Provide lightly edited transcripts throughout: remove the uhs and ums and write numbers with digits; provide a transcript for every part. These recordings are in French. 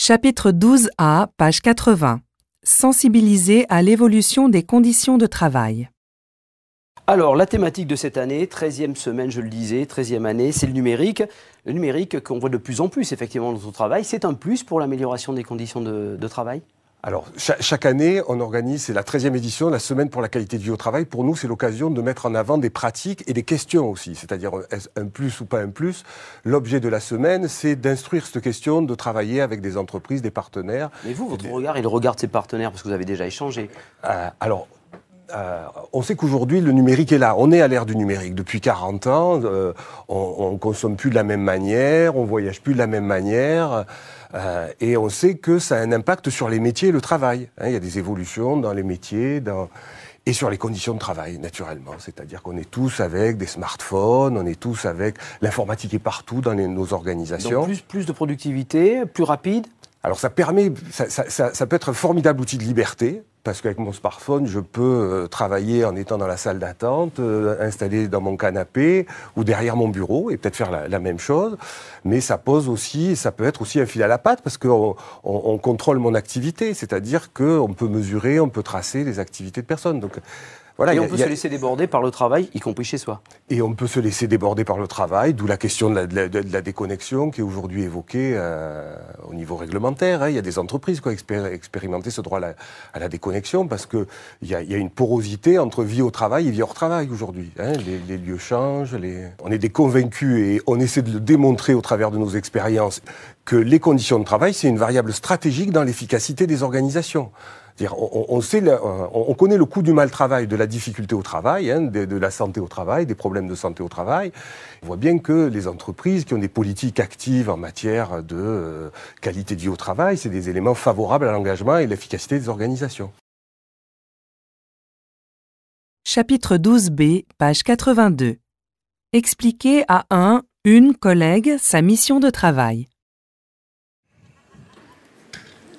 Chapitre 12a, page 80. Sensibiliser à l'évolution des conditions de travail. Alors, la thématique de cette année, 13e semaine, je le disais, 13e année, c'est le numérique. Le numérique qu'on voit de plus en plus, effectivement, dans notre travail, c'est un plus pour l'amélioration des conditions de travail? Alors, chaque année, on organise, c'est la 13e édition, la semaine pour la qualité de vie au travail. Pour nous, c'est l'occasion de mettre en avant des pratiques et des questions aussi. C'est-à-dire, est-ce un plus ou pas un plus? L'objet de la semaine, c'est d'instruire cette question, de travailler avec des entreprises, des partenaires. Mais vous, votre regard et le regard de ces partenaires, parce que vous avez déjà échangé. On sait qu'aujourd'hui, le numérique est là. On est à l'ère du numérique. Depuis 40 ans, on ne consomme plus de la même manière, on voyage plus de la même manière. Et on sait que ça a un impact sur les métiers et le travail. Il y a des évolutions dans les métiers et sur les conditions de travail, naturellement. C'est-à-dire qu'on est tous avec des smartphones, on est tous avec... L'informatique est partout dans nos organisations. Donc plus de productivité, plus rapide? Alors ça permet, ça peut être un formidable outil de liberté, parce qu'avec mon smartphone, je peux travailler en étant dans la salle d'attente, installé dans mon canapé ou derrière mon bureau, et peut-être faire la même chose. Mais ça pose aussi, ça peut être aussi un fil à la patte, parce qu'on contrôle mon activité, c'est-à-dire qu'on peut mesurer, on peut tracer les activités de personnes. Donc, voilà, et on peut se laisser déborder par le travail, y compris chez soi. Et on peut se laisser déborder par le travail, d'où la question de la déconnexion qui est aujourd'hui évoquée au niveau réglementaire. Il y a des entreprises qui ont expérimenté ce droit à la déconnexion parce qu'il y a une porosité entre vie au travail et vie hors travail aujourd'hui. Les lieux changent, on est des convaincus et on essaie de le démontrer au travers de nos expériences que les conditions de travail, c'est une variable stratégique dans l'efficacité des organisations. On connaît le coût du mal-travail, de la difficulté au travail, de la santé au travail, des problèmes de santé au travail. On voit bien que les entreprises qui ont des politiques actives en matière de qualité de vie au travail, c'est des éléments favorables à l'engagement et l'efficacité des organisations. Chapitre 12b, page 82. Expliquer à une collègue sa mission de travail.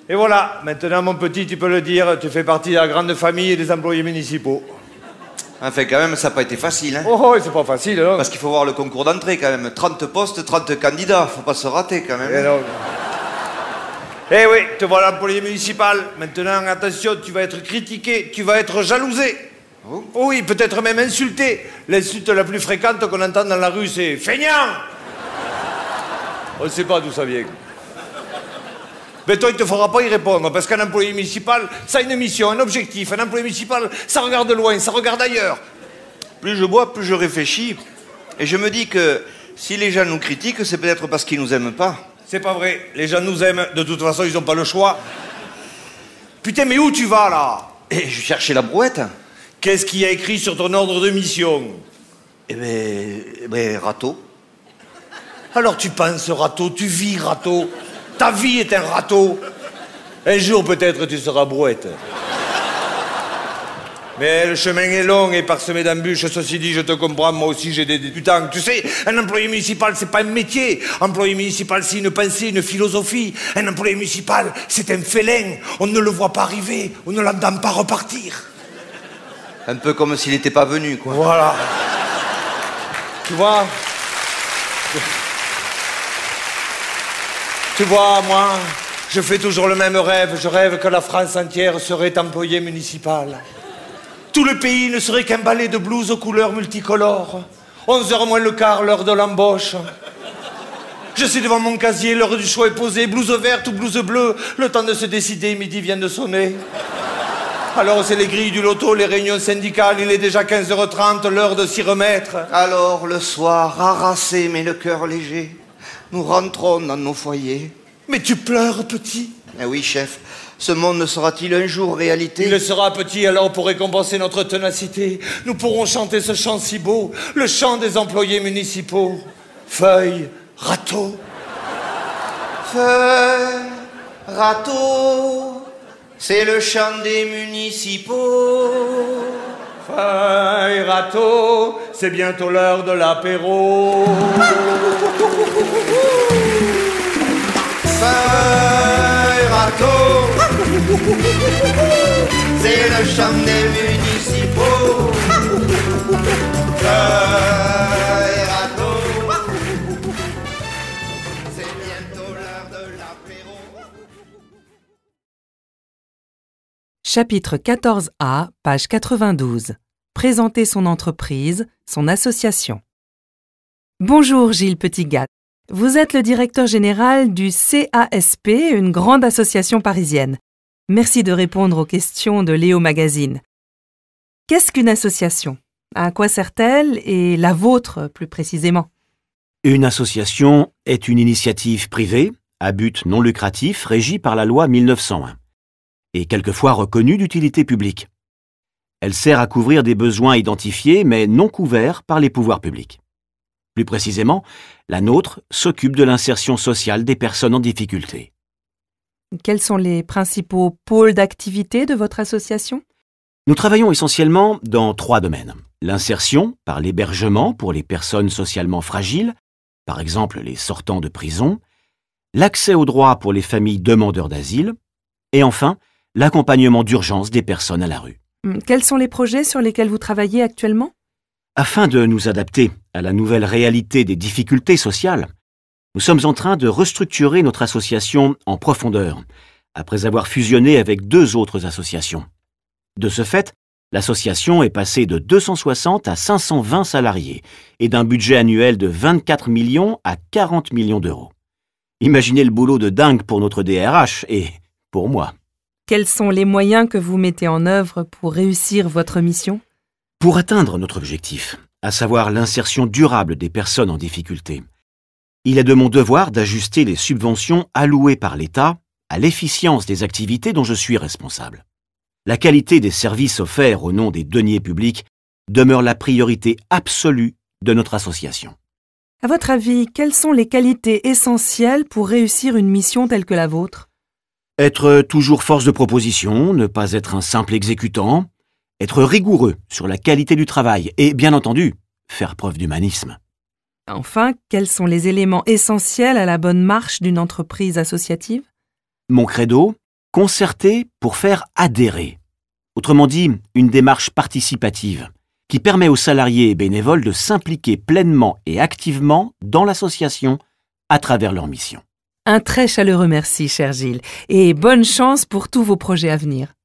Et voilà, maintenant mon petit, tu peux le dire, tu fais partie de la grande famille des employés municipaux. Enfin, quand même, ça n'a pas été facile. Hein. Oh, c'est pas facile, non? Parce qu'il faut voir le concours d'entrée, quand même. 30 postes, 30 candidats. Faut pas se rater, quand même. Eh oui, te voilà l'employé municipal. Maintenant, attention, tu vas être critiqué, tu vas être jalousé. Oh. Oui, peut-être même insulté. L'insulte la plus fréquente qu'on entend dans la rue, c'est « feignant ». On ne sait pas d'où ça vient. Mais toi, il ne te faudra pas y répondre, parce qu'un employé municipal, ça a une mission, un objectif. Un employé municipal, ça regarde loin, ça regarde ailleurs. Plus je bois, plus je réfléchis. Et je me dis que si les gens nous critiquent, c'est peut-être parce qu'ils nous aiment pas. C'est pas vrai. Les gens nous aiment. De toute façon, ils n'ont pas le choix. Putain, mais où tu vas, là? Et je cherchais la brouette. Qu'est-ce qu'il y a écrit sur ton ordre de mission? Eh ben, râteau. Alors tu penses râteau, tu vis râteau. Ta vie est un râteau. Un jour, peut-être, tu seras brouette. Mais le chemin est long et parsemé d'embûches. Ceci dit, je te comprends, moi aussi, j'ai du temps. Tu sais, un employé municipal, c'est pas un métier. Employé municipal, c'est une pensée, une philosophie. Un employé municipal, c'est un félin. On ne le voit pas arriver, on ne l'entend pas repartir. Un peu comme s'il n'était pas venu, quoi. Voilà. Tu vois? Tu vois, moi, je fais toujours le même rêve. Je rêve que la France entière serait employée municipale. Tout le pays ne serait qu'un ballet de blouses aux couleurs multicolores. 11h moins le quart, l'heure de l'embauche. Je suis devant mon casier, l'heure du choix est posée. Blouse verte ou blouse bleue, le temps de se décider, midi vient de sonner. Alors c'est les grilles du loto, les réunions syndicales, il est déjà 15h30, l'heure de s'y remettre. Alors, le soir, harassé mais le cœur léger, nous rentrons dans nos foyers. Mais tu pleures, petit? Eh oui, chef. Ce monde sera-t-il un jour réalité? Il le sera, petit, alors pour récompenser notre ténacité, nous pourrons chanter ce chant si beau, le chant des employés municipaux. Feuille, râteau. Feuille, râteau, c'est le chant des municipaux. Feuille, râteau, c'est bientôt l'heure de l'apéro. Feuille, râteau, c'est le chant des municipaux. Feuille, râteau, c'est bientôt l'heure de l'apéro. Chapitre 14A, page 92. Présenter son entreprise, son association. Bonjour Gilles Petitgat. Vous êtes le directeur général du CASP, une grande association parisienne. Merci de répondre aux questions de Léo Magazine. Qu'est-ce qu'une association? À quoi sert-elle et la vôtre plus précisément? Une association est une initiative privée à but non lucratif régie par la loi 1901 et quelquefois reconnue d'utilité publique. Elle sert à couvrir des besoins identifiés mais non couverts par les pouvoirs publics. Plus précisément, la nôtre s'occupe de l'insertion sociale des personnes en difficulté. Quels sont les principaux pôles d'activité de votre association? Nous travaillons essentiellement dans 3 domaines. L'insertion par l'hébergement pour les personnes socialement fragiles, par exemple les sortants de prison, l'accès aux droits pour les familles demandeurs d'asile, et enfin, l'accompagnement d'urgence des personnes à la rue. Quels sont les projets sur lesquels vous travaillez actuellement? Afin de nous adapter à la nouvelle réalité des difficultés sociales, nous sommes en train de restructurer notre association en profondeur, après avoir fusionné avec 2 autres associations. De ce fait, l'association est passée de 260 à 520 salariés et d'un budget annuel de 24 millions à 40 millions d'euros. Imaginez le boulot de dingue pour notre DRH et pour moi. Quels sont les moyens que vous mettez en œuvre pour réussir votre mission? Pour atteindre notre objectif, à savoir l'insertion durable des personnes en difficulté, il est de mon devoir d'ajuster les subventions allouées par l'État à l'efficience des activités dont je suis responsable. La qualité des services offerts au nom des deniers publics demeure la priorité absolue de notre association. À votre avis, quelles sont les qualités essentielles pour réussir une mission telle que la vôtre? Être toujours force de proposition, ne pas être un simple exécutant, être rigoureux sur la qualité du travail et, bien entendu, faire preuve d'humanisme. Enfin, quels sont les éléments essentiels à la bonne marche d'une entreprise associative? Mon credo, concerter pour faire adhérer. Autrement dit, une démarche participative qui permet aux salariés et bénévoles de s'impliquer pleinement et activement dans l'association à travers leur mission. Un très chaleureux merci, cher Gilles, et bonne chance pour tous vos projets à venir.